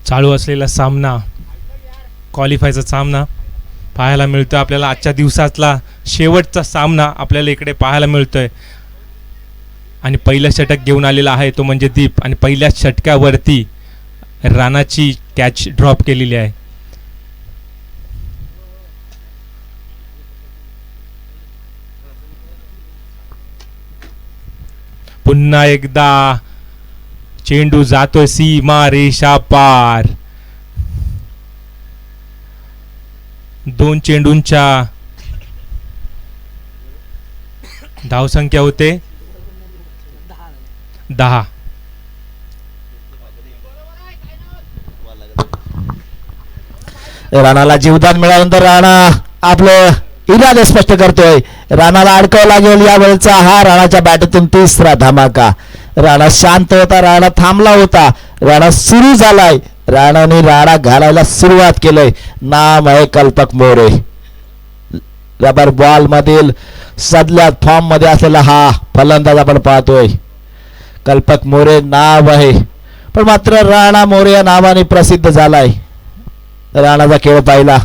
चालू असलेला सामना, क्वालिफायचा सामना पाहायला मिळतो आपल्याला. आजच्या दिवसातला शेवटचा सामना आपल्याला इकडे पाहायला मिळतोय. आणि पहिलं षटक घेऊन आलेला आहे तो म्हणजे दीप. आणि पहिल्या षटकावरती राणाची कॅच ड्रॉप केलेली आहे. पुन्हा एकदा चेंडू जातोय सीमा रेषा पार. 2 चेंडूंच्या धावसंख्या होते 10. राणाला जीवदान मिळाल्यानंतर राणा आपलं इरादे स्पष्ट करतोय. राणाला अडकावं लागेल या वेळचा हा राणाच्या बॅटतून तिसरा धमाका. राणा शांत होता, राणा थांबला होता, राणा सुरू झालाय. राणाने राणा घालायला सुरुवात केलंय. नाम आहे कल्पक मोरे. रबर बॉल मधील सदल्यात फॉर्म मध्ये असलेला हा फलंदाज आपण पाहतोय. कल्पक मोरे नाव आहे, पण मात्र राणा मोरे या नावाने प्रसिद्ध झालाय. राणाचा खेळ पाहिला,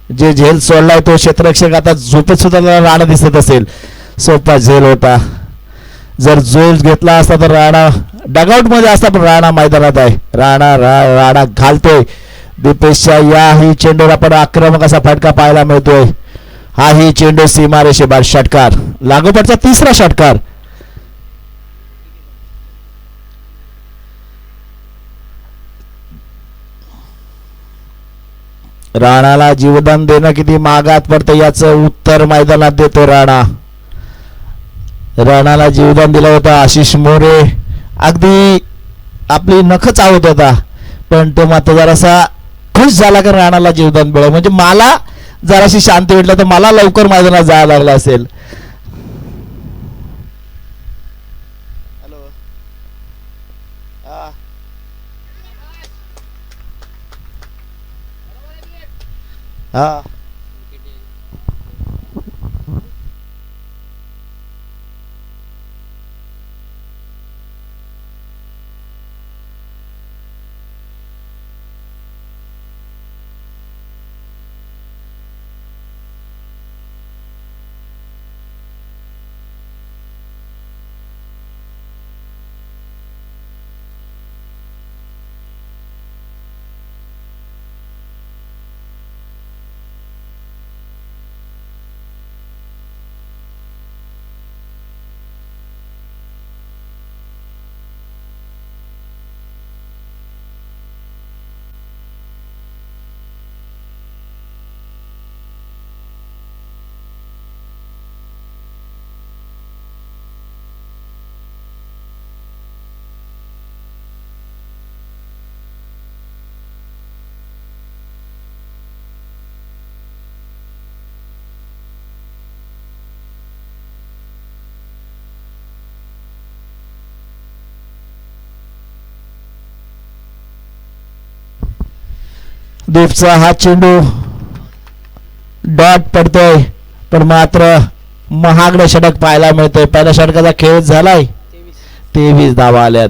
जे झेल सोडलाय तो क्षेत्ररक्षक आता झोपेत सुद्धा राणा दिसत असेल. सोपा झेल होता. जर झोल घेतला असता तर राणा डगआउट मध्ये असता, पण राणा मैदानात आहे. राणा घालतोय. दीपेशच्या याही चेंडूवर आपण आक्रमक असा फटका पाहायला मिळतोय. हाही चेंडू सीमारेषेबाहेर षटकार, लागोपाठचा तिसरा षटकार. राणाला जीवदान देणं किती मागात पडतं याचं उत्तर मैदानात देतो राणा. राणाला जीवदान दिलं होतं आशिष मोरे. अगदी आपली नख चावत होता, पण तो मात्र जरासा खुश झाला की राणाला जीवदान मिळालं. म्हणजे मला जराशी शांती भेटलं तर मला लवकर मैदानात जायला लागलं असेल. हा दीपचा हा चेंडू डॉट पडतोय, पण मात्र महागडं षटक पाहायला मिळतंय. पहिल्या षटकाचा खेळ झालाय. 23 धावा आल्यात.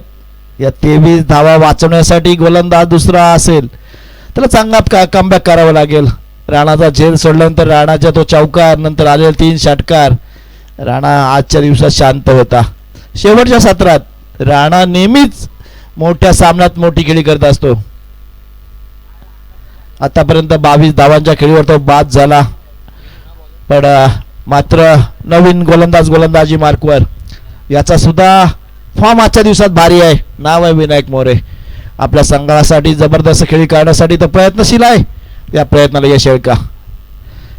या 23 धावा वाचवण्यासाठी गोलंदाज दुसरा असेल त्याला चांगला कमबॅक करावं लागेल. राणाचा झेल सोडल्यानंतर राणाच्या तो चौकार, नंतर आलेले 3 षटकार. राणा आजच्या दिवसात शांत होता. शेवटच्या सत्रात राणा नेहमीच मोठ्या सामन्यात मोठी खेळी करत असतो. आतापर्यंत 22 धावांच्या खेळीवर तो बाद झाला, पण मात्र नवीन गोलंदाजी मार्कवर याचा सुद्धा फॉर्म आजच्या दिवसात भारी आहे. नाव आहे विनायक मोरे. आपल्या संघासाठी जबरदस्त खेळी काढण्यासाठी तो प्रयत्नशील आहे. या प्रयत्नाला यश येईल का?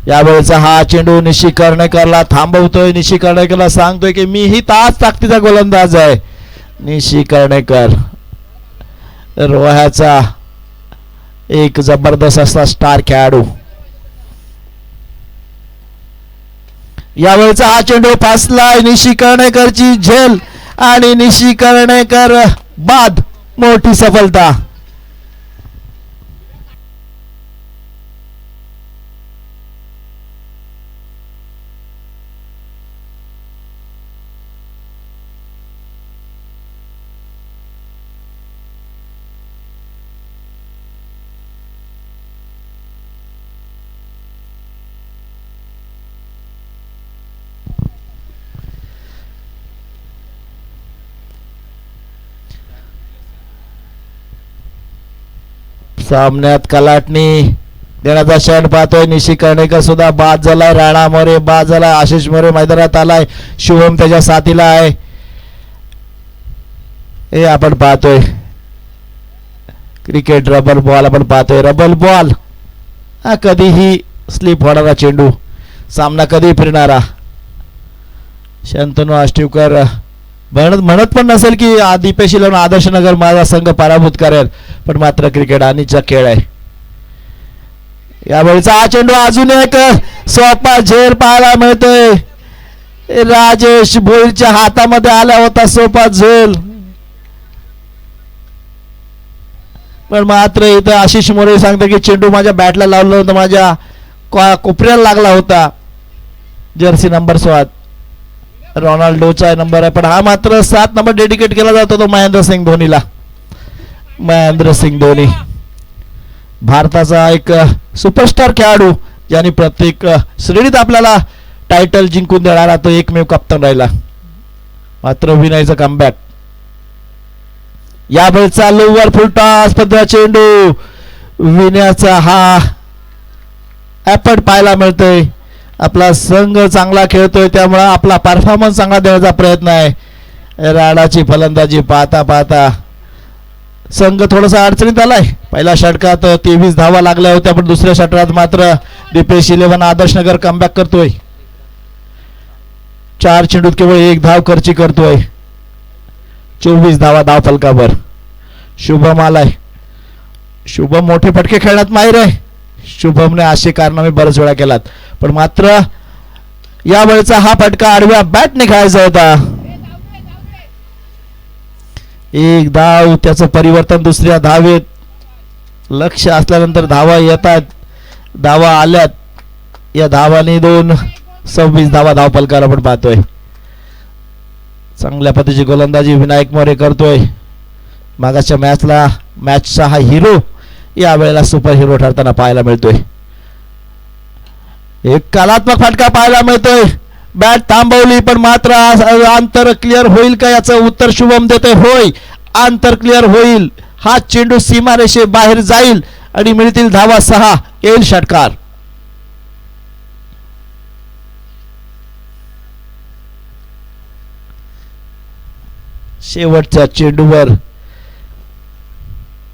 यावेळेचा हा चेंडू निशी कर्णेकरला थांबवतोय. निशी कर्णेकरला सांगतोय की मी ही ताकदीचा गोलंदाज आहे. निशी कर्णेकर रोह्याचा एक जबरदस्त असा स्टार खेळाडू. यावेळेचा हा चेंडू फासलाय. निशी कर्णेकरची झेल आणि निशी कर्णेकर बाद. मोठी सफलता. सामन्यात कलाटणी देण्याचा क्षण पाहतोय. निशी कर्णेकर सुद्धा बाद झालाय. राणा मोरे बाद झालाय. आशिष मोरे मैदानात आलाय. शुभम त्याच्या साथीला आहे. हे आपण पाहतोय क्रिकेट रबल बॉल आपण पाहतोय. रबल बॉल हा कधीही स्लिप होणारा चेंडू. सामना कधी फिरणारा. शंतनू आष्टीवकर म्हणत पण नसेल की दीपेशी लावून आदर्श नगर माझा संघ पराभूत करेल, पण मात्र क्रिकेट हानीचा खेळ आहे. यावेळीचा हा चेंडू अजून एक सोपा झेल पाहायला मिळतोय. राजेश भोईरच्या हातामध्ये आला होता सोपा झेल, पण मात्र इथं आशिष मोरे सांगते की चेंडू माझ्या बॅटला लावलं होतं, माझ्या कोपऱ्याला लागला होता. जर्सी नंबर 7 रोनाल्डोचा नंबर आहे, पण हा मात्र 7 नंबर डेडिकेट केला जातो तो महेंद्रसिंग धोनीला. महेंद्रसिंग धोनी भारताचा एक सुपरस्टार खेळाडू, ज्यांनी प्रत्येक श्रेणीत आपल्याला टायटल जिंकून देणारा तो एकमेव कप्तान राहिला. मात्र विनयचा कमबॅक. यावेळेचा लोवर फुलटॉस पद्धत चेंडू विनयाचा हा एफर्ट पाहायला मिळतोय. आपला संघ चांगला खेळतोय त्यामुळे आपला परफॉर्मन्स चांगला देण्याचा प्रयत्न आहे. राणाची फलंदाजी पाहता पाहता संघ थोडासा अडचणीत आलाय. पहिल्या षटकात 23 धावा लागल्या होत्या, पण दुसऱ्या षटकात मात्र दीपेश 11 आदर्श नगर कमबॅक करतोय. 4 चेंडूत केवळ 1 धाव खर्ची करतोय. 24 धावा धाव फलकावर. शुभम आलाय. शुभम मोठे फटके खेळण्यात माहीर आहे. शुभमने असे कारनामे बरेच वेळा केलात, पण मात्र यावेळेचा हा फटका आडव्या बॅटने खेळायचा होता. 1 धाव, त्याचं परिवर्तन दुसऱ्या धावेत. लक्ष असल्यानंतर धावा येतात, धावा आल्यात. या धावाने 26 धावा धाव फलकावर आपण पाहतोय. चांगल्या पद्धतीची गोलंदाजी विनायक मोरे करतोय. मागाच्या मॅचचा हा हिरो यावेळेला सुपर हिरो ठरताना पाहायला मिळतोय. एक कलात्मक फटका पाहायला मिळतोय. बॅट थांबवली, पण मात्र अंतर क्लिअर होईल का याचं उत्तर शुभम देतोय. होय, अंतर क्लिअर होईल. हा चेंडू सीमारेषे बाहेर जाईल आणि मिळतील धावा 6. येईल षटकार. शेवटच्या चेंडूवर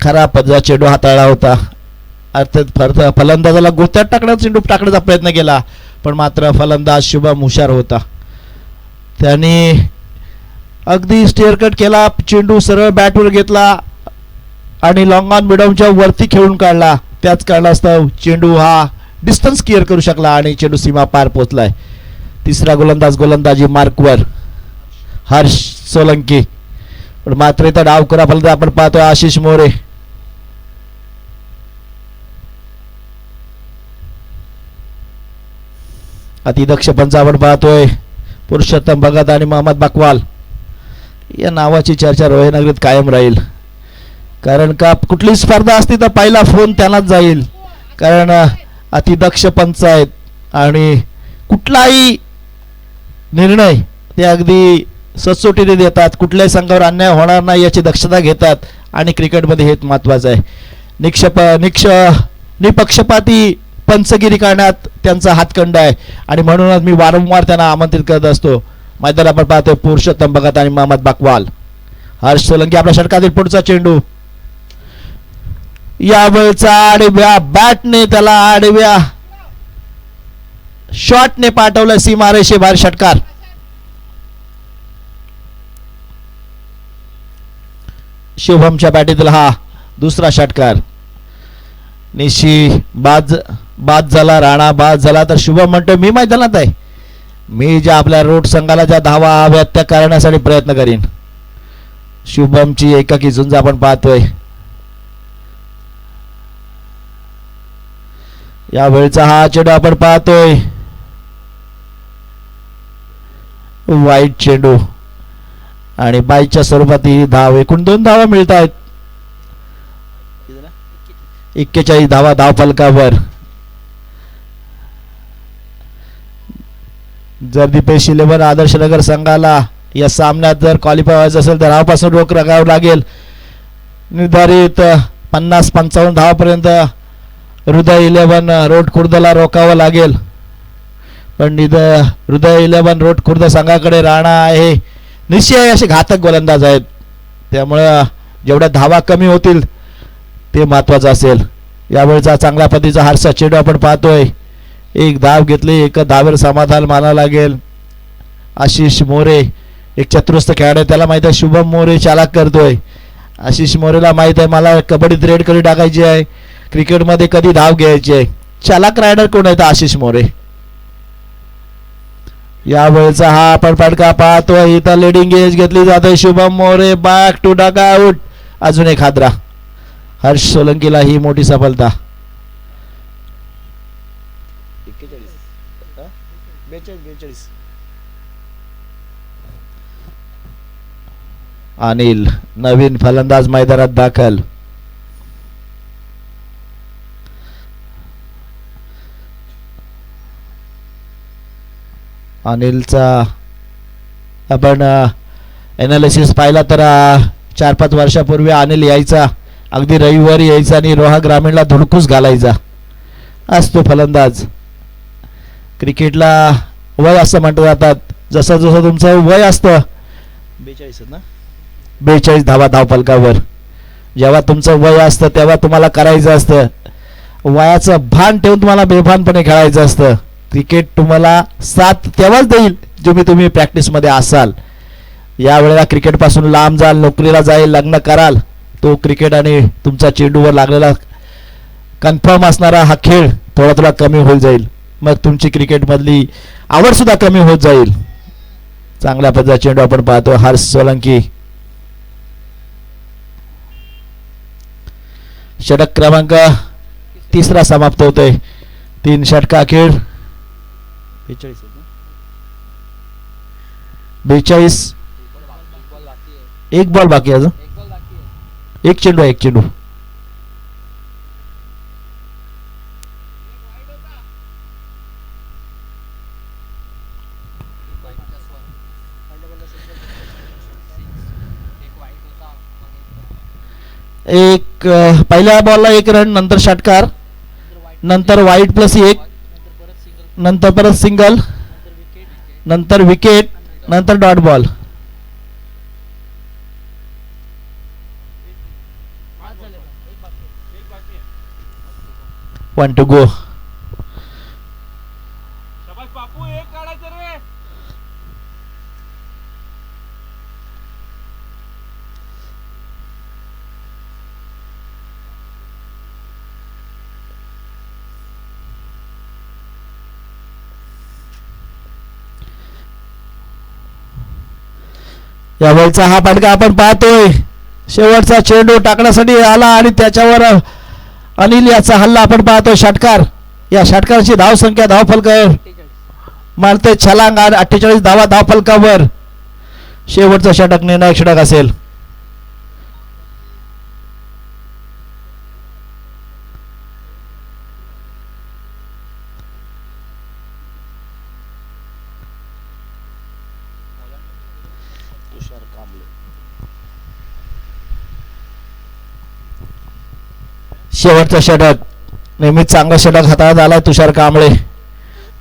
खरा पद्धतीचा चेंडू हाताळला होता. अर्थात फलंदाजाला गोत्यात टाकण्याचा प्रयत्न केला, पण मात्र फलंदाज शुभम हुशार होता. त्याने अगदी स्टेअर कट केला. चेंडू सरळ बॅटवर घेतला आणि लॉंग ऑन मिडमच्या वरती खेळून काढला. त्याच कारणास्तव चेंडू हा डिस्टन्स क्लिअर करू शकला आणि चेंडू सीमा पार पोहोचलाय. तिसरा गोलंदाजी मार्कवर हर्ष सोलंकी, पण मात्र इथं डाव करा फलंदाज आपण पाहतोय आशिष मोरे. अतिदक्ष पंच आपण पाहतोय पुरुषोत्तम भगत आणि मोहम्मद बकवाल. या नावाची चर्चा रोहिनगरीत कायम राहील, कारण का कुठली स्पर्धा असती तर पहिला फोन त्यांनाच जाईल, कारण अतिदक्ष पंच आहेत आणि कुठलाही निर्णय ते अगदी सचोटीने देतात. कुठल्याही संघावर अन्याय होणार नाही याची दक्षता घेतात आणि क्रिकेटमध्ये हेच महत्त्वाचं आहे. निपक्षपाती पंचगिरी करण्यात त्यांचा हातखंड आहे आणि म्हणूनच मी वारंवार त्यांना आमंत्रित करत असतो. मैदान आपण पाहतोय पुरुषोत्तम भगत आणि मोहम्मद बकवाल. हर्ष सोलंकी आपल्या षटकातील पुढचा चेंडू. यावेळचा आडव्या बॅटने त्याला आडव्या शॉटने पाठवलं सीमारेषे बाहेर. षटकार. शुभमच्या बॅटीतील हा दुसरा षटकार. निशी बाद झाला, राणा बाद झाला, तर शुभम म्हणतो मी मैदानात आहे. मी ज्या आपल्या रोड संघाला ज्या धावा हव्यात त्या करण्यासाठी प्रयत्न करीन. शुभमची एकाकी झुंज आपण पाहतोय. यावेळचा हा चेंडू आपण पाहतोय वाईट चेंडू आणि बाईच्या स्वरूपात ही धाव. एकूण 2 धावा मिळत आहेत. 41 धावा धाव फलकावर. जर दीपेश 11 आदर्श नगर संघाला या सामन्यात जर क्वालिफाय व्हायचं असेल तर धावापासून रोख राखावं लागेल. निर्धारित 50-55 धावापर्यंत हृदय 11 रोड खुर्दला रोकावं लागेल. पण इथं हृदय 11 रोड खुर्द संघाकडे राणा आहे. निश्चय असे घातक गोलंदाज आहेत, त्यामुळं जेवढ्या धावा कमी होतील ते महत्त्वाचं असेल. यावेळचा चांगल्या पद्धतीचा हारसा चेंडू आपण पाहतोय. एक धाव घेतली, एक धावेवर समाधान मानावं लागेल. आशिष मोरे एक चतुरस्र खेळाडू आहे, त्याला माहिती आहे शुभम मोरे चालाक करतोय. आशिष मोरेला माहित आहे मला कबड्डीत रेड कधी टाकायची आहे, क्रिकेटमध्ये कधी धाव घ्यायची आहे. चालाक रायडर कोण आहे? आशिष मोरे. यावेळेचा हा आपण फटका पाहतोय. इथं लिडिंग एज घेतली जाते. Shubham More back to duck out. अजून एक हादरा. हर्ष सोलंकीला ही मोठी सफलता. 42. अनिल नवीन फलंदाज मैदानात दाखल. अनिलचा आपण एनालिसिस पाहिला तर 4-5 वर्षापूर्वी अनिल यायचा, अगदी रविवारी यायचा आणि रोहा ग्रामीणला धुडकूस घालायचा. असतो फलंदाज. क्रिकेटला वय असं म्हटलं जातात, जसं जसं तुमचं वय असतं 42 धावा धावफलकावर. जेव्हा तुमचं वय असतं तेव्हा तुम्हाला करायचं असतं, वयाचं भान ठेवून तुम्हाला बेभानपणे खेळायचं असतं. क्रिकेट तुम्हाला साथ तेव्हाच देईल जेव्हा तुम्ही प्रॅक्टिसमध्ये असाल. यावेळेला क्रिकेटपासून लांब जाल, नोकरीला जाईल, लग्न कराल, तो क्रिकेट आणि तुमचा चेंडूवर लागलेला कन्फर्म असणारा हा खेळ थोडा थोडा कमी होत जाईल. मग तुमची क्रिकेटमधली आवडसुद्धा कमी होत जाईल. चांगल्या पद्धतीचा चेंडू आपण पाहतो. हर्ष सोलंकी. षटक क्रमांक 3 समाप्त होतोय. 3 षटका खेळ. 42. एक बॉल बाकी अजून. एक चेंडू आहे, एक चेंडू. एक पहिल्या बॉलला 1 रन, नंतर षटकार, नंतर वाईट +1, नंतर परत सिंगल, नंतर विकेट, नंतर डॉट बॉल. 1 to go. यावेळचा हा फटका आपण पाहतोय. शेवटचा चेंडू टाकण्यासाठी आला आणि त्याच्यावर अनिल याचा हल्ला आपण पाहतोय. षटकार. या षटकाराची धावसंख्या धावफलकावर मारते छलांग. 48 धावा धावफलकावर. शेवटचा षटक निर्णायक षटक असेल. शेवटचा षटक. नेहमीच चांगला षटक हाताळत आलाय तुषार कांबळे,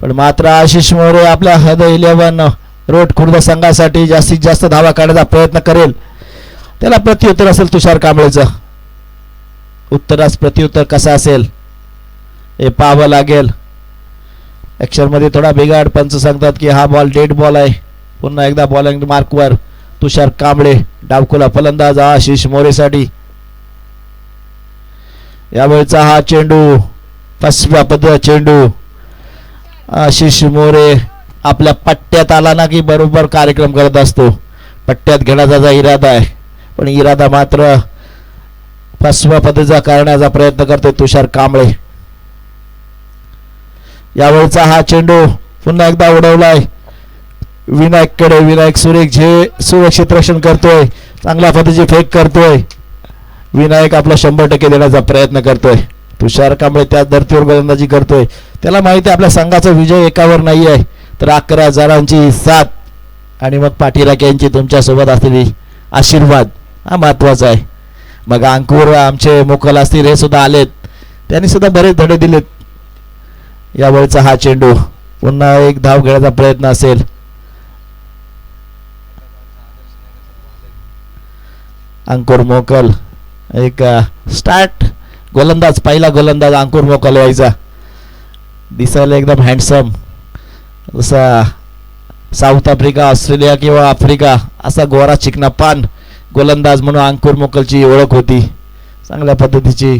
पण मात्र आशिष मोरे आपल्या हृदय 11 रोड खुर्द संघासाठी जास्तीत जास्त धावा काढण्याचा प्रयत्न करेल. त्याला प्रत्युत्तर असेल तुषार कांबळेचं. उत्तरास प्रत्युत्तर कसं असेल हे पाहावं लागेल. ॲक्शनमध्ये थोडा बिघाड. पंच सांगतात की हा बॉल डेड बॉल आहे. पुन्हा एकदा बॉलिंग मार्कवर तुषार कांबळे. डावखुला फलंदाज आशिष मोरेसाठी. यावेळचा हा चेंडू 5व्या पद्धतीचा चेंडू. आशिष मोरे आपल्या पट्ट्यात आला ना की बरोबर कार्यक्रम करत असतो. पट्ट्यात घेण्याचा जो इरादा आहे, पण इरादा मात्र 5व्या पद्धतीचा करण्याचा प्रयत्न करतोय तुषार कांबळे. यावेळचा हा चेंडू पुन्हा एकदा उडवलाय विनायककडे. विनायक सुरक्षित रक्षण करतोय. चांगल्या पद्धतीची फेक करतोय. विनायक आपला 100% देण्याचा प्रयत्न करतोय. तुषार कांबळे त्या धर्तीवर गोलंदाजी करतोय. त्याला माहिती आहे आपल्या संघाचा विजय एकावर नाही आहे, तर 11 जणांची साथ आणि मग पाठीराख्यांची तुमच्यासोबत असलेली आशीर्वाद हा महत्त्वाचा आहे. मग अंकुर आमचे मोकल असतील हे सुद्धा आलेत, त्यांनी सुद्धा बरेच धडे दिलेत. यावेळचा हा चेंडू पुन्हा एक धाव घेण्याचा प्रयत्न असेल. अंकुर मोकल एक स्टार्ट गोलंदाज, पहिला गोलंदाज अंकुर मोकल व्हायचा. दिसायला एकदम हँडसम, जसा साऊथ आफ्रिका, ऑस्ट्रेलिया किंवा आफ्रिका असा गोरा चिकना पान गोलंदाज म्हणून अंकुर मोकलची ओळख होती चांगल्या पद्धतीची.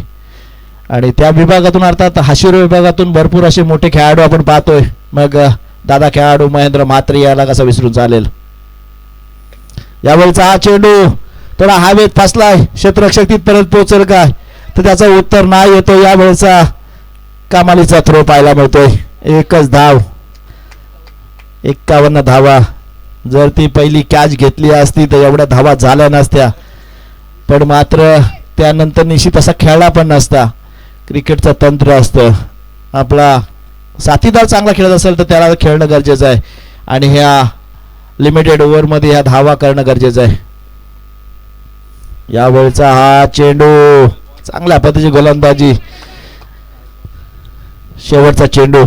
आणि त्या विभागातून अर्थात हाशिरो विभागातून भरपूर असे मोठे खेळाडू आपण पाहतोय. मग दादा खेळाडू महेंद्र म्हात्रे याला कसा विसरून चालेल. यावेळचा हा चेंडू थोडा हवेत फसलाय, क्षेत्ररक्षक तिथपर्यंत पोहोचेल काय, तर त्याचं उत्तर नाही येतो. यावेळचा कमालीचा थ्रो पाहायला मिळतोय. एकच धाव, 51 धावा. जर ती पहिली कॅच घेतली असती तर एवढ्या धावा झाल्या नसत्या, पण मात्र त्यानंतर निश्चित असा खेळला पण नसता. क्रिकेटचं तंत्र असतं, आपला साथीदार चांगला खेळत असेल तर त्याला खेळणं गरजेचं आहे, आणि ह्या लिमिटेड ओव्हरमध्ये ह्या धावा करणं गरजेचं आहे. यावेळचा हा चेंडू चांगल्या पद्धतीची गोलंदाजी. शेवटचा चेंडू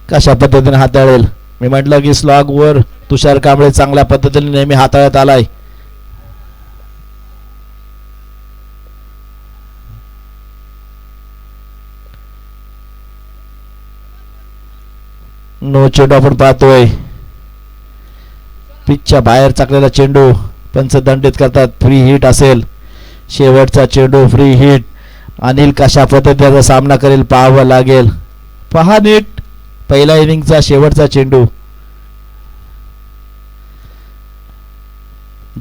कशा पद्धतीने हाताळेल. मी म्हटलं की स्लॉग वर तुषार कांबळे चांगल्या पद्धतीने नेहमी हाताळत आलाय. नो चेंडू आपण पाहतोय. पिचच्या बाहेर चाकलेला चेंडू पंच दंडित करतात, फ्री हिट असेल. शेवटचा चेंडू फ्री हिट. अनिल कशा पद्धतीचा सामना करेल पाहावं लागेल. पहा नीट, पहिला इनिंगचा शेवटचा चेंडू.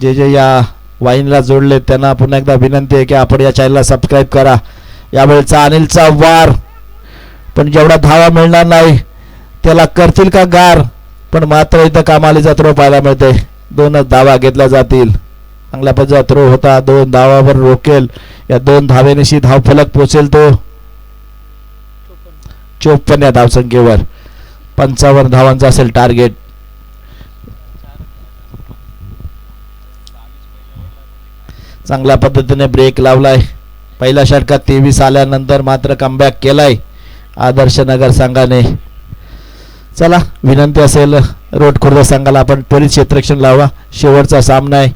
जे या वाहिनीला जोडले त्यांना पुन्हा एकदा विनंती आहे की आपण या चॅनलला सबस्क्राईब करा. यावेळेचा अनिलचा वार, पण जेवढा धावा मिळणार नाही त्याला करतील का गार, पण मात्र इथं कमालीचा थ्रो पाहायला मिळते. 2च धावा घेतल्या जातील. चांगल्या पद्धतीचा थ्रो होता, 2 धावावर रोकेल. या 2 धावेनिशी धाव फलक पोचेल तो 54 या धावसंख्येवर. 55 धावांचा असेल टार्गेट. चांगल्या पद्धतीने ब्रेक लावलाय. पहिल्या षटकात 23 आल्यानंतर मात्र कमबॅक केलाय आदर्श नगर संघाने. चला, विनंती असेल रोड खुर्द संघाला आपण त्वरित क्षेत्ररक्षण लावा. शेवटचा सामना आहे,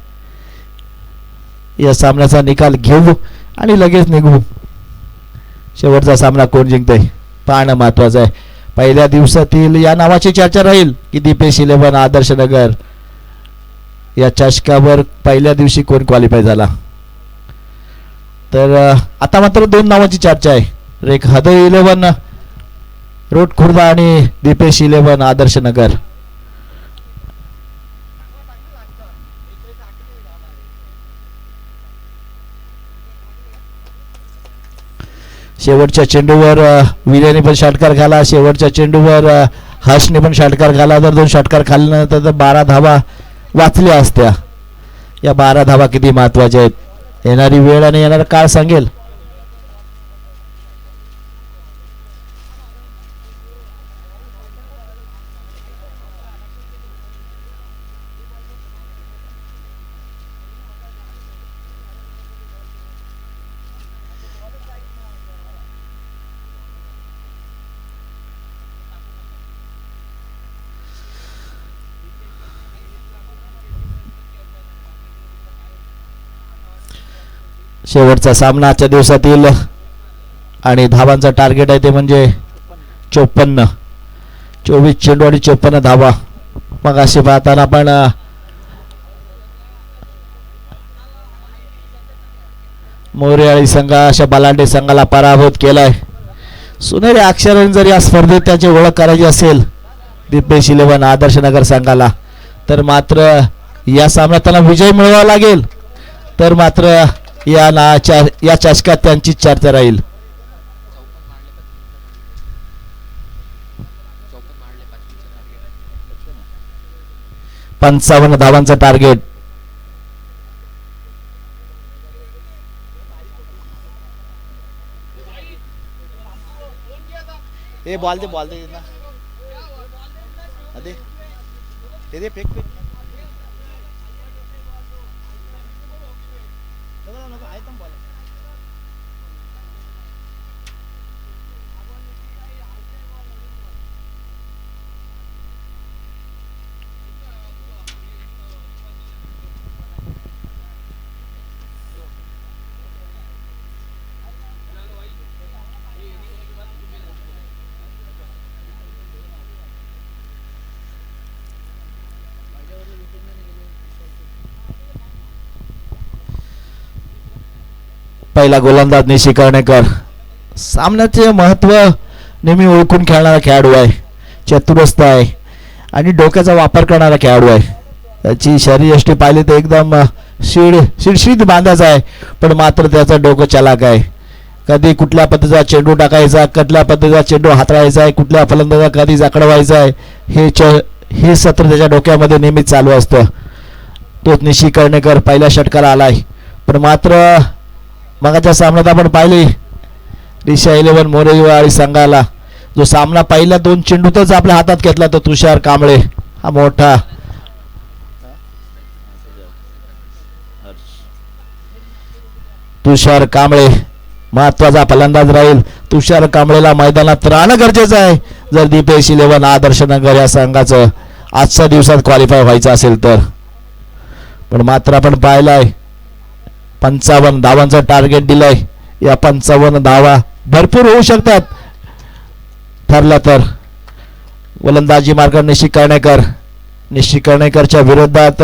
या सामन्याचा निकाल घेऊ आणि लगेच निघू. शेवटचा सामना कोण जिंकतंय पाहणं महत्वाचं आहे. पहिल्या दिवसातील या नावाची चर्चा राहील की दीपेश 11 आदर्श नगर या चषकावर पहिल्या दिवशी कोण क्वालिफाय झाला. तर आता मात्र 2 नावाची चर्चा आहे, एक हृदय 11 रोड खुर्दा आणि दीपेश 11 आदर्श नगर. शेवटच्या चेंडूवर विजयने पण षटकार घाला. शेवटच्या चेंडूवर हर्षने पण षटकार घाला. जर 2 षटकार खाल्ल्यानंतर तर 12 धावा वाचल्या असत्या. या 12 धावा किती महत्वाच्या आहेत, येणारी वेळ आणि येणारा काळ सांगेल. शेवटचा सामना आजच्या दिवसातील आणि धावांचा टार्गेट आहे ते म्हणजे 54. 24 चेंडू आणि 54 धावा. मग असे पाहताना आपण मोरेवाडी संघ अशा बलांडे संघाला पराभूत केलाय. सुनेरी अक्षरांनी जर या स्पर्धेत त्याची ओळख करायची असेल दीपेश 11 आदर्श नगर संघाला, तर मात्र या सामन्यात त्यांना विजय मिळवावा लागेल. तर मात्र या चषकात त्यांची चर्चा राहील. 55 धावांचं टार्गेट. ए बॉल दे ना, दे फेक. नको आहे बॉल. पहिला गोलंदाज निशी कर्णेकर. सामन्याचे महत्व नेहमी ओळखून खेळणारा खेळाडू आहे, चतुरस्थ आहे आणि डोक्याचा वापर करणारा खेळाडू आहे. त्याची शरीरयष्टी पाहिली तर एकदम शिडशिडीत बांधायचा आहे, पण मात्र त्याचं डोकं चालाक आहे. कधी कुठल्या पद्धतीचा चेंडू टाकायचा, कुठल्या पद्धतीचा चेंडू हाताळायचा आहे, कुठल्या फलंदाजा कधी जाकडवायचा आहे, हे सत्र त्याच्या डोक्यामध्ये नेहमीच चालू असतं. तोच निशी कर्णेकर पहिल्या षटकाला आलाय, पण मात्र मगाच्या सामन्यात आपण पाहिले दिशा 11 मोरेवाडी संघाला जो सामना पहिल्या 2 चेंडूतच आपल्या हातात घेतला तो तुषार कांबळे हा मोठा तुषार कांबळे महत्वाचा फलंदाज राहील. तुषार कांबळेला मैदानात राहणं गरजेचं आहे जर दीपेश 11 आदर्श नगर या संघाचं आजच्या दिवसात क्वालिफाय व्हायचं असेल तर. पण मात्र आपण पाहिलाय 55 धावांचं टार्गेट दिलंय. या 55 धावा भरपूर होऊ शकतात ठरलं तर. गोलंदाजी मार्ग निशी कर्णेकरच्या विरोधात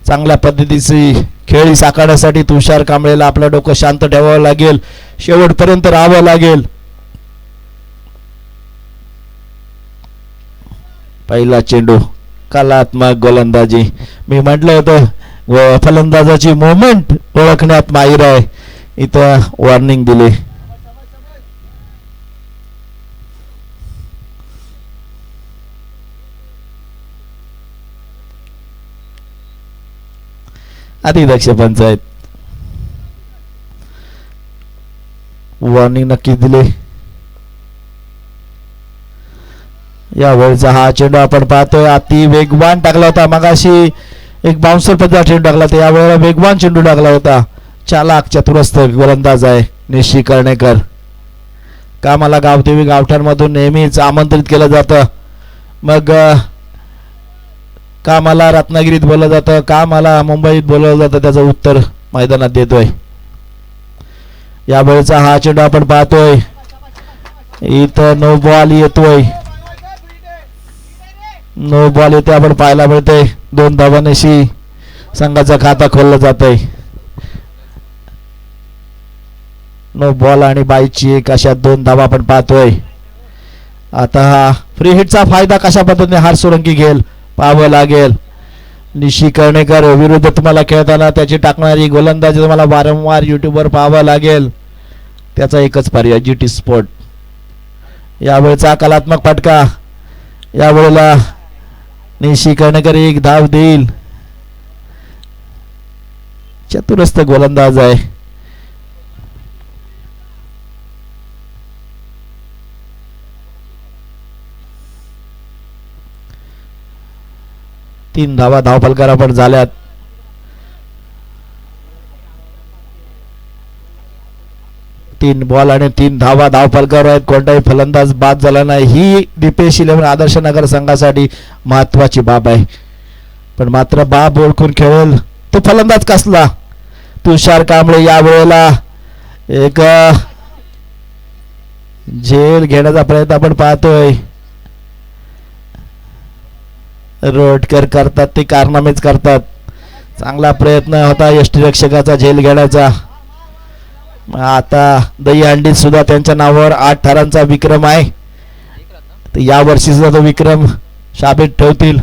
चांगल्या पद्धतीची खेळी साकारण्यासाठी तुषार कांबळेला आपलं डोकं शांत ठेवावं लागेल, शेवटपर्यंत राहावं लागेल. पहिला चेंडू कलात्मक गोलंदाजी. मी म्हटलं होतं फलंदाजाची मोमेंट ओळखण्यात माहिर आहे, इथं वॉर्निंग दिली. अधिदक्ष पंचायत वॉर्निंग नक्कीच दिले. या वेळचा हा चेंडू आपण पाहतोय अति वेगवान टाकला होता. मगाशी एक बाउन्सर पद्धतीचा चेंडू टाकला होता, यावेळेला वेगवान चेंडू टाकला होता. चालाक चतुरस्थ गोलंदाज आहे निशी कर्णेकर. कामाला गावदेवी गावठाणमधून नेहमीच आमंत्रित केलं जातं. मग कामाला रत्नागिरीत बोललं जातं, कामाला मुंबईत बोलवलं जातं, त्याचं उत्तर मैदानात देतोय. यावेळेचा हा चेंडू आपण पाहतोय इथं नो बॉल येतोय. नो बॉल येते आपण पाहायला मिळतंय. 2 धावांशी संघाचं खाता खोललं जातंय. नो बॉल आणि बाईची एक अशा 2 धावा आपण पाहतोय. आता हा फ्री हिटचा फायदा कशा पद्धतीने हार सोळंकी घेईल पाहावं लागेल. निशी कर्णेकर विरुद्ध तुम्हाला खेळताना त्याची टाकणारी गोलंदाजी तुम्हाला वारंवार युट्यूबवर पाहावं लागेल. त्याचा एकच पर्याय GT स्पोर्ट. यावेळेचा कलात्मक फटका. यावेळेला निशी कर्णेकर 1 धाव देईल. चतुरस्थ गोलंदाज आहे. तीन धावा धावफलकावर आपण झाल्यात. तीन बॉल आणि 3 धावा धावफलकावर आहेत. कोणताही फलंदाज बाद झाला नाही. ही दीपेश 11 आदर्श नगर संघासाठी महत्वाची बाब आहे. पण मात्र बाब ओळखून खेळेल तो फलंदाज कसला. तुषार कांबळे यावेळेला एक झेल घेण्याचा प्रयत्न आपण पाहतोय. रोडकर करतात ते कारनामेच करतात. चांगला प्रयत्न होता यष्टीरक्षकाचा झेल घेण्याचा. आता दहीहंडीत सुद्धा त्यांच्या नावावर 8 थरांचा विक्रम आहे. या वर्षी सुद्धा तो विक्रम शाबीत ठेवतील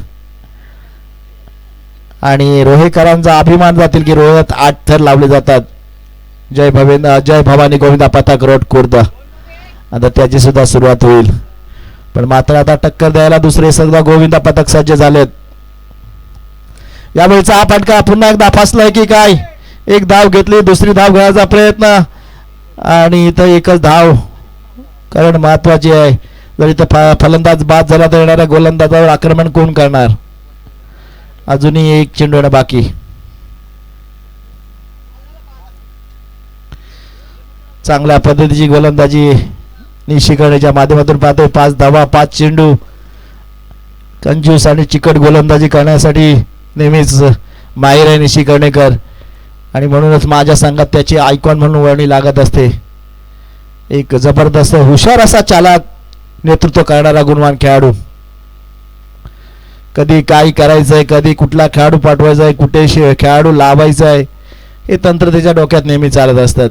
आणि रोहेकरांचा अभिमान जातील की रोह्यात 8 थर लावले जातात. जय भवानी गोविंदा पथक रोड खुर्द आता त्याची सुद्धा सुरुवात होईल. पण मात्र आता टक्कर द्यायला दुसरे सुद्धा गोविंदा पथक सज्ज झालेत. यावेळीचा हा फटका पुन्हा एकदा फसलाय की काय. 1 धाव घेतली, दुसरी धाव घेण्याचा प्रयत्न आणि इथं एकच धाव कारण महत्वाची आहे. जर इथं फलंदाज बाद झाला तर येणाऱ्या गोलंदाजावर आक्रमण कोण करणार. अजूनही 1 चेंडू येणं बाकी. चांगल्या पद्धतीची गोलंदाजी निशी कर्णेच्या माध्यमातून पाहतोय. 5 धावा 5 चेंडू. कंजूस आणि चिकट गोलंदाजी करण्यासाठी नेहमीच माहिर आहे निशी कर्णेकर आणि म्हणूनच माझ्या संघात त्याची आयकॉन म्हणून वर्णी लागत असते. एक जबरदस्त हुशार असा चालक नेतृत्व करणारा गुणवान खेळाडू. कधी काय करायचंय, कधी कुठला खेळाडू पाठवायचा आहे, कुठे खेळाडू लावायचा आहे हे तंत्र त्याच्या डोक्यात नेहमी चालत असतात.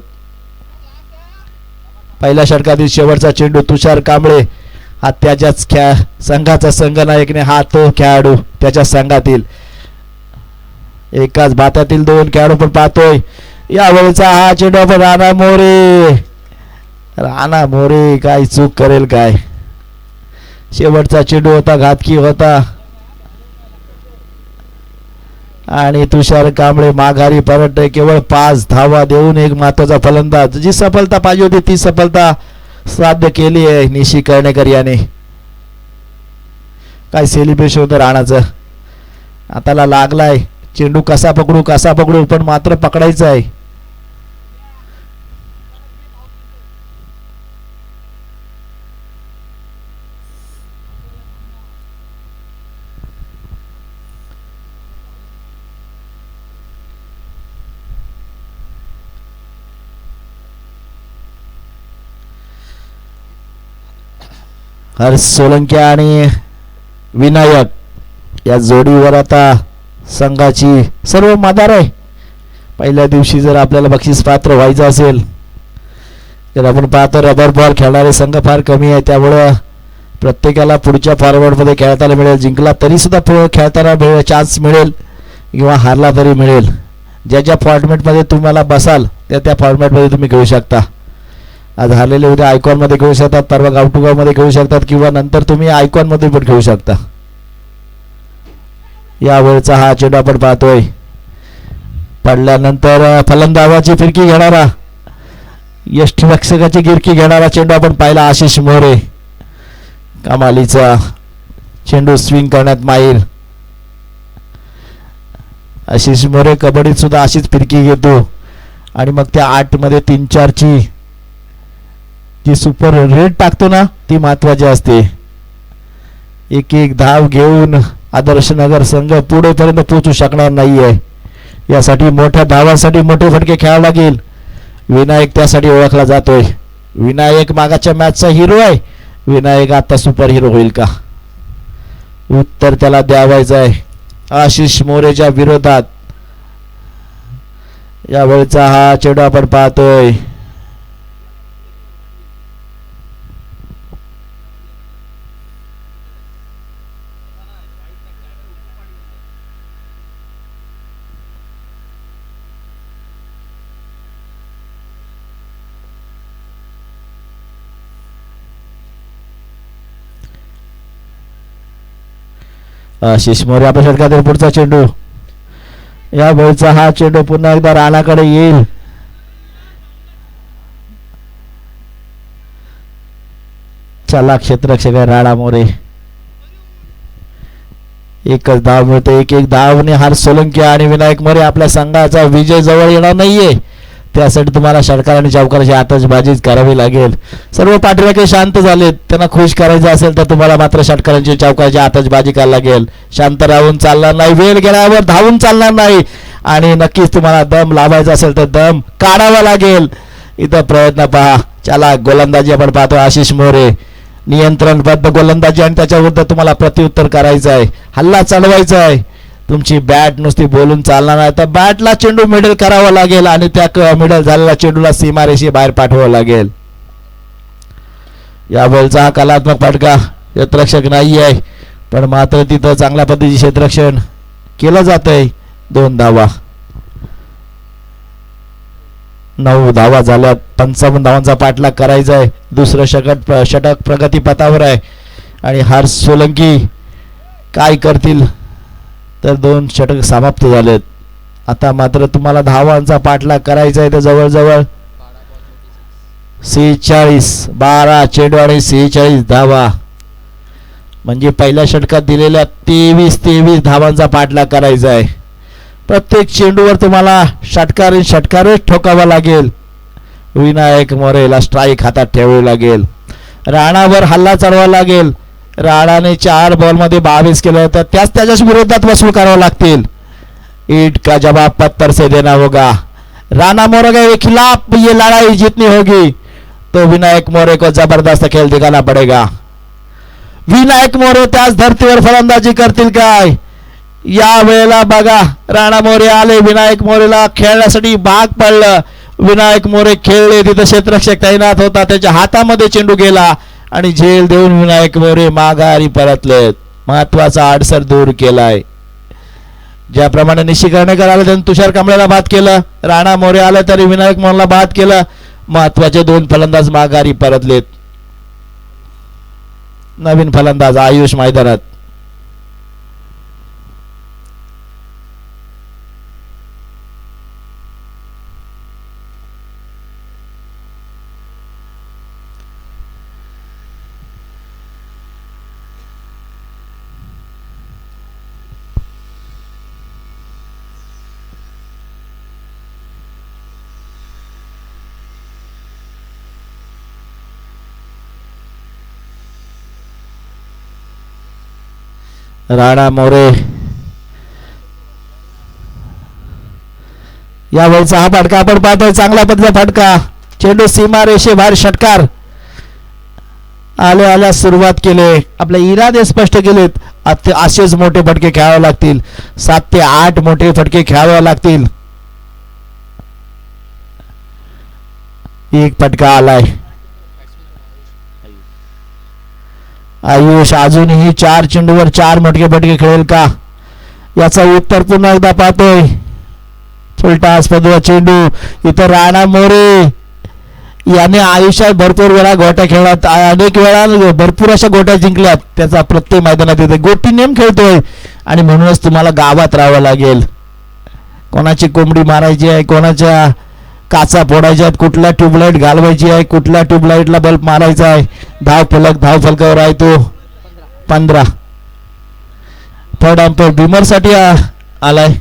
पहिल्या षटकातील शेवटचा चेंडू तुषार कांबळे हा त्याच्याच संघाचा संघनायकने हा तो खेळाडू त्याच्या संघातील एकाच बातातील दोन खेळाडू पण पाहतोय. यावेळेचा हा चेंडू आपण राणा मोरे काय चूक करेल काय. शेवटचा चेंडू होता, घातकी होता आणि तुषार कांबळे माघारी परततोय. केवळ 5 धावा देऊन एक महत्वाचा फलंदाज. जी सफलता पाहिजे होती ती सफलता साध्य केली आहे निशी कर्णेकर याने. काय सेलिब्रेशन होतं राणाचं. हाताला लागलाय चेंडू, कसा पकडू पण मात्र पकडायचा आहे. हर्ष सोलंकी आणि विनायक या जोडीवर आता संघाची सर्व मदार आहे. पहिल्या दिवशी जर आपल्याला बक्षीस पात्र व्हायचं असेल तर आपण पाहतो रबर बॉल खेळणारे संघ फार कमी आहे. त्यामुळं प्रत्येकाला पुढच्या फॉरवर्डमध्ये खेळताना मिळेल. जिंकला तरी सुद्धा खेळताना चान्स मिळेल किंवा हारला तरी मिळेल. ज्या फॉर्मॅटमध्ये तुम्हाला बसाल त्या फॉर्मॅटमध्ये तुम्ही खेळू शकता. आज हारलेले उद्या आयकॉनमध्ये खेळू शकतात, परवा गाव टू गावमध्ये खेळू शकतात किंवा नंतर तुम्ही आयकॉनमध्ये पण खेळू शकता. यावेळचा हा चेंडू आपण पाहतोय. पडल्यानंतर फलंदाजाची फिरकी घेणारा, यष्टिरक्षकाची गिरकी घेणारा चेंडू आपण पाहिला. आशिष मोरे कमालीचा चेंडू स्विंग करण्यात माहीर. आशिष मोरे कबड्डीत सुद्धा अशीच फिरकी घेतो आणि मग त्या 8 मध्ये 3-4 जी सुपर रेट टाकतो ना ती महत्वाची असते. एक धाव घेऊन आदर्श नगर संघ पुढेपर्यंत पोहोचू शकणार नाहीये. यासाठी मोठ्या धावांसाठी मोठे फटके खेळावे लागेल. विनायक त्यासाठी ओळखला जातोय. विनायक मागाच्या मॅचचा हिरो आहे. विनायक आता सुपर हिरो होईल का? उत्तर त्याला द्यावायचं आहे. आशिष मोरेच्या विरोधात यावेळचा हा चेंडू आपण पाहतोय. आशिष मोरे आपल्या षटकातील पुढचा चेंडू. या वेळचा हा चेंडू पुन्हा एकदा राणाकडे येईल. चला क्षेत्ररक्षक राणा मोरे. एकच धाव मिळते. एक धावने हार सोलंकी आणि विनायक मोरे आपल्या संघाचा विजय जवळ येणार नाहीये. त्यासाठी तुम्हाला षटकार आणि चौकाराची आतषबाजीच करावी लागेल. सर्व पाठीराखे शांत झालेत. त्यांना खुश करायचं असेल तर तुम्हाला मात्र षटकारांची चौकाराची आतषबाजी करावी लागेल. शांत राहून चालणार नाही. वेळ गेल्यावर धावून चालणार नाही आणि नक्कीच तुम्हाला दम लावायचा असेल तर दम काढावा लागेल. इथं प्रयत्न पहा. चला गोलंदाजी आपण पाहतो. आशिष मोरे नियंत्रणबद्ध गोलंदाजी आणि त्याच्याविरुद्ध तुम्हाला प्रत्युत्तर करायचं आहे. हल्ला चढवायचा आहे. तुमची बॅट नुसती बोलून चालणार नाही तर बॅटला चेंडू मिडल करावा लागेल आणि त्या मिडल झालेल्या चेंडूला सीमारेषी बाहेर पाठवावं लागेल. या बॉलचा हा कलात्मक फटका. क्षेत्ररक्षक नाही आहे पण मात्र तिथं चांगल्या पद्धतीचे क्षेत्ररक्षण केलं जात आहे. 2 धावा. 9 धावा झाल्यात. 55 धावांचा पाठलाग करायचा आहे. दुसरं षटक प्रगतीपथावर आहे आणि हर्ष सोलंकी काय करतील तर 2 षटक समाप्त झालेत. आता मात्र तुम्हाला धावांचा पाठलाग करायचा आहे. तर जवळजवळ 12 चेंडू आणि 46 धावा म्हणजे पहिल्या षटकात दिलेल्या 23 धावांचा पाठलाग करायचा आहे. प्रत्येक चेंडूवर तुम्हाला षटकारच ठोकावा लागेल. विनायक मोरेला स्ट्राईक हातात ठेवावी लागेल. राणावर हल्ला चढवावा लागेल. राणाने 4 बॉलमध्ये 22 केलं तर त्याच्या विरोधात वसूल करावं लागतील. ईट का जवाब पत्थर से देना होगा. राणा मोरे के खिलाफ ये लड़ाई जीतनी होगी तो विनायक मोरे को जबरदस्त खेल दिखाना पड़ेगा. विनायक मोरे त्याच धर्तीवर फलंदाजी करतील काय? या वेळेला बघा राणा मोरे आले. विनायक मोरेला खेळण्यासाठी भाग पडलं. विनायक मोरे खेळले तिथं क्षेत्ररक्षक तैनात होता, त्याच्या हातामध्ये चेंडू गेला आणि झेल देऊन विनायक मोरे माघारी परतलेत. महत्वाचा अडसर दूर केलाय. ज्याप्रमाणे निशी कर्णेकर आले त्यांनी तुषार कांबळेला बाद केलं, राणा मोरे आले तरी विनायक मोरेला बाद केलं. महत्वाचे 2 फलंदाज माघारी परतलेत. नवीन फलंदाज आयुष मैदानात. राणा मोरे यावेळेचा हा फटका आपण पाहतोय, चांगला पद्धतीचा फटका. चेंडू सीमा रेषे बाहेर, षटकार. आल्या आल्या सुरुवात केले, आपले इरादे स्पष्ट केलेत. असेच मोठे फटके खेळावे लागतील, 7 ते 8 मोठे फटके खेळावे लागतील. एक फटका आलाय. आयुष अजूनही 4 चेंडूवर 4 मोठे फटके खेळेल का, याचा उत्तर पुन्हा एकदा पाहतोय. फुलटास पदवा चेंडू. इथं राणा मोरे याने आयुष्यात भरपूर वेळा गोट्या खेळात, अनेक वेळा भरपूर अशा गोट्या जिंकल्यात. त्याचा प्रत्येक मैदानात येते, गोटी नेम खेळतोय आणि म्हणूनच तुम्हाला गावात राहावं लागेल. कोणाची कोंबडी मारायची आहे, कोणाच्या काचा फोडायच्या आहेत, कुठल्या ट्यूबलाईट घालवायची आहे, कुठल्या ट्यूबलाईटला बल्ब मारायचा आहे. धाव फलकावर आहे तो 15. थर्ड अंपायर बिमर साठी आलाय.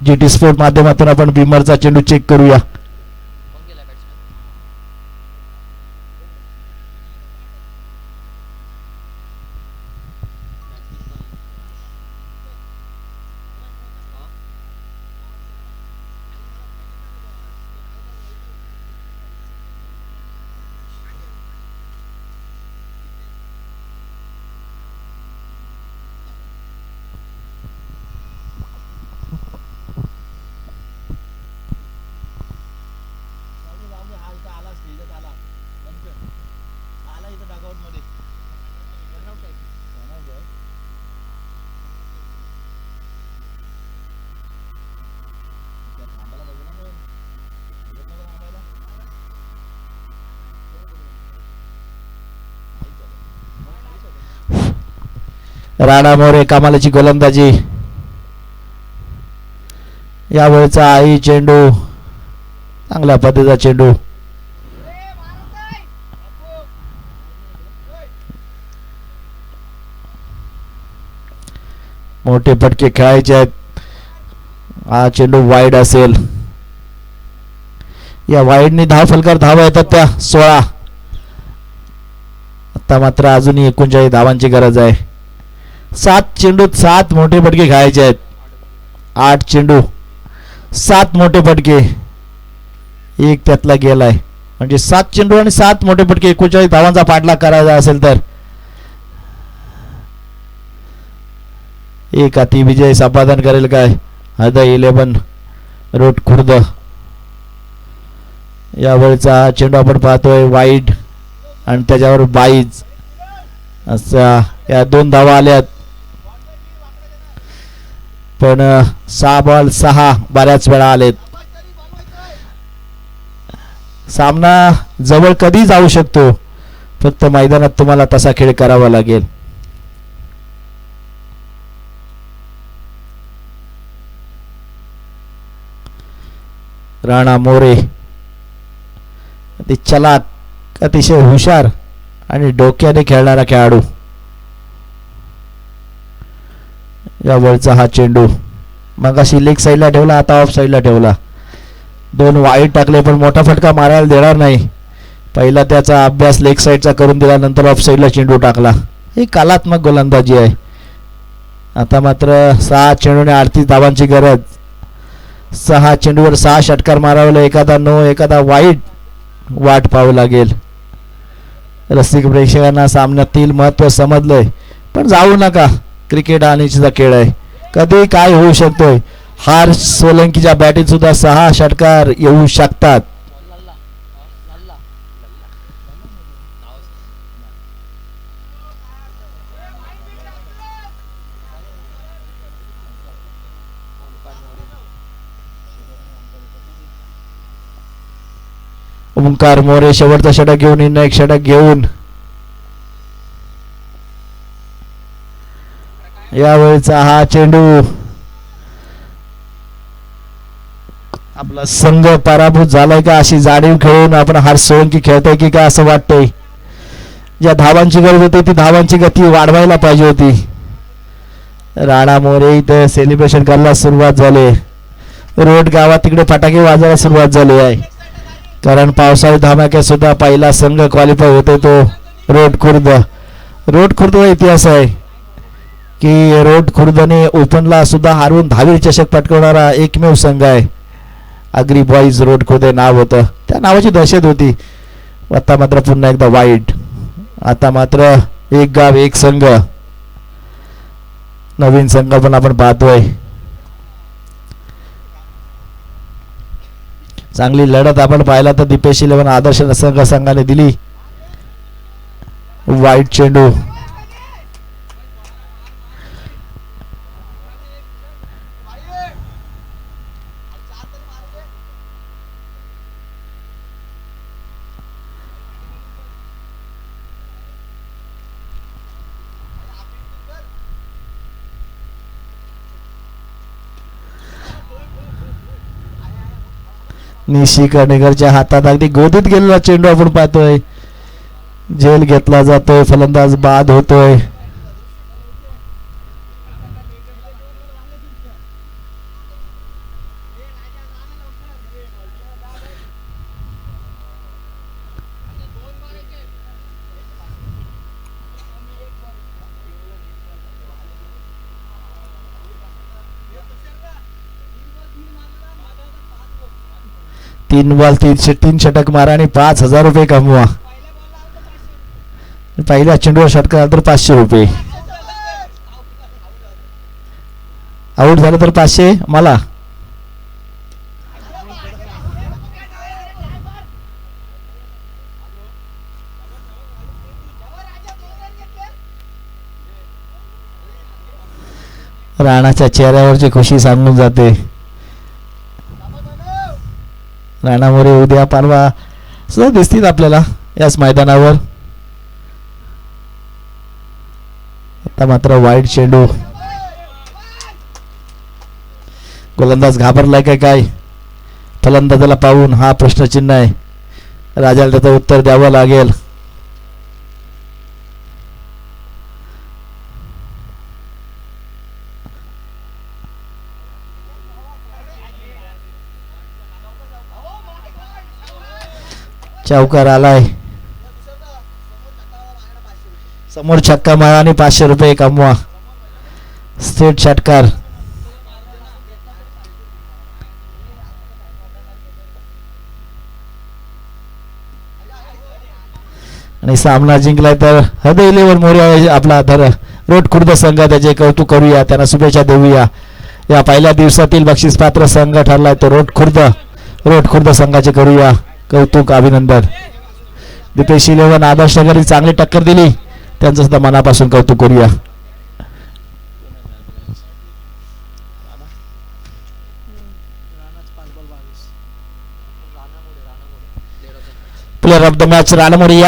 GT स्पोर्ट माध्यमातून आपण बिमरचा चेंडू चेक करूया. राणा मोरे कमालीची गोलंदाजी. यावेळेचा आई चेंडू, चांगल्या पद्धतीचा चेंडू. मोठे फटके खेळायचे आहेत. हा चेंडू वाईड असेल. या वाईडनी धाव फलकावर धावा येतात त्या 16. आता मात्र अजूनही 39 धावांची गरज आहे. 7 चेंडूत 7 मोठे फटके खेळायचे आहेत. 8 चेंडू 7 मोठे फटके, एक त्यातला गेलाय. म्हणजे 7 चेंडू आणि 7 मोठे फटके, 39 धावांचा पाठलाग करायचा असेल तर एक अति विजय संपादन करेल काय हृदय 11 रोट खुर्द. यावेळेचा चेंडू आपण पाहतोय वाईड आणि त्याच्यावर 22 असा या 2 धावा आल्यात. पण 6 बॉल 6 बऱ्याच वेळा आलेत. सामना जवळ कधी जाऊ शकतो, फक्त मैदानात तुम्हाला तसा खेळ करावा लागेल. राणा मोरे अति चलाक, अतिशय हुशार आणि डोक्याने खेळणारा खेळाडू. यावरचा हा चेंडू मगाशी लेग साईडला ठेवला, आता ऑफ साईडला ठेवला. 2 वाईड टाकले पण मोठा फटका मारायला देणार नाही. पहिला त्याचा अभ्यास लेग साईडचा करून दिला, नंतर ऑफ साईडला चेंडू टाकला. ही कलात्मक गोलंदाजी आहे. आता मात्र 6 चेंडूने 38 धावांची गरज. 6 चेंडूवर 6 षटकार मारावले, एखादा नो एखादा वाईड वाट पाहावं लागेल. रसिक प्रेक्षकांना सामन्यातील महत्व समजलंय, पण जाऊ नका. क्रिकेट आणीचा खेळ आहे, कधी काय होऊ शकतोय. हार सोलंकीच्या बॅटीत सुद्धा 6 षटकार येऊ शकतात. ओंकार मोरे शेवटचा षटक घेऊन निर्णायक षटक घेऊन यावेळीचा हा चेंडू आपला संघ पराभूत झालाय का अशी जाणीव खेळून आपण हार सोळंकी खेळतोय की काय असं वाटतंय. ज्या धावांची गरज होती ती धावांची गती वाढवायला पाहिजे होती. राणा मोरे इथं सेलिब्रेशन करायला सुरुवात झाली. रोड गावात तिकडे फटाके वाजायला सुरुवात झाली आहे. कारण पावसाळी धमाक्यात सुद्धा पहिला संघ क्वालिफाय होतोय तो रोड खुर्द. रोड खुर्दचा इतिहास आहे की रोड खुर्दने ओपनला सुद्धा हारून 10वी चषक पटकवणारा एकमेव संघ आहे. अग्री बॉईज रोड खुर्द नाव होतं. त्या नावाची दहशत होती. आता मात्र पुन्हा एकदा वाईट. आता मात्र एक गाव एक संघ. नवीन संकल्पना आपण पाहतोय. चांगली लढत आपण पाहिला तर दीपेश 11 आदर्श संघाने दिली. वाईट चेंडू. निशी कर्णेकरच्या हातात अगदी गोदीत गेलेला चेंडू आपण पाहतोय. झेल घेतला जातोय. फलंदाज बाद होतोय. तीन बॉल 3 षटक मारा आणि 5,000 रुपये कमवा. पहिल्या चेंडूवर षटका तर 500 रुपये. आऊट झालं तर 500 मला. राणाच्या चेहऱ्यावरची खुशी सांगून जाते. राणा मोरे उद्या परवा सुद्धा दिसतील आपल्याला याच मैदानावर. आता मात्र वाईट चेंडू. गोलंदाज घाबरलाय काय फलंदाजाला पाहून हा प्रश्नचिन्ह आहे. राजाला त्याचं उत्तर द्यावं लागेल. चौकार आलाय. समोर छक्का मारा आणि 500 रुपये कमवा. स्टेट षटकार. आणि सामना जिंकलाय तर हृदय 11 मोरे आपला रोड खुर्द संघ त्याचे कौतुक करूया. त्यांना शुभेच्छा देऊया. या पहिल्या दिवसातील बक्षीस पात्र संघ ठरलाय तो रोड खुर्द संघाचे करूया कौतुक अभिनंदन. दीपेश 11 आदर्श नगरी चांगली टक्कर दिली. त्यांचं सुद्धा मनापासून कौतुक करूया. Player of the match Rana More या.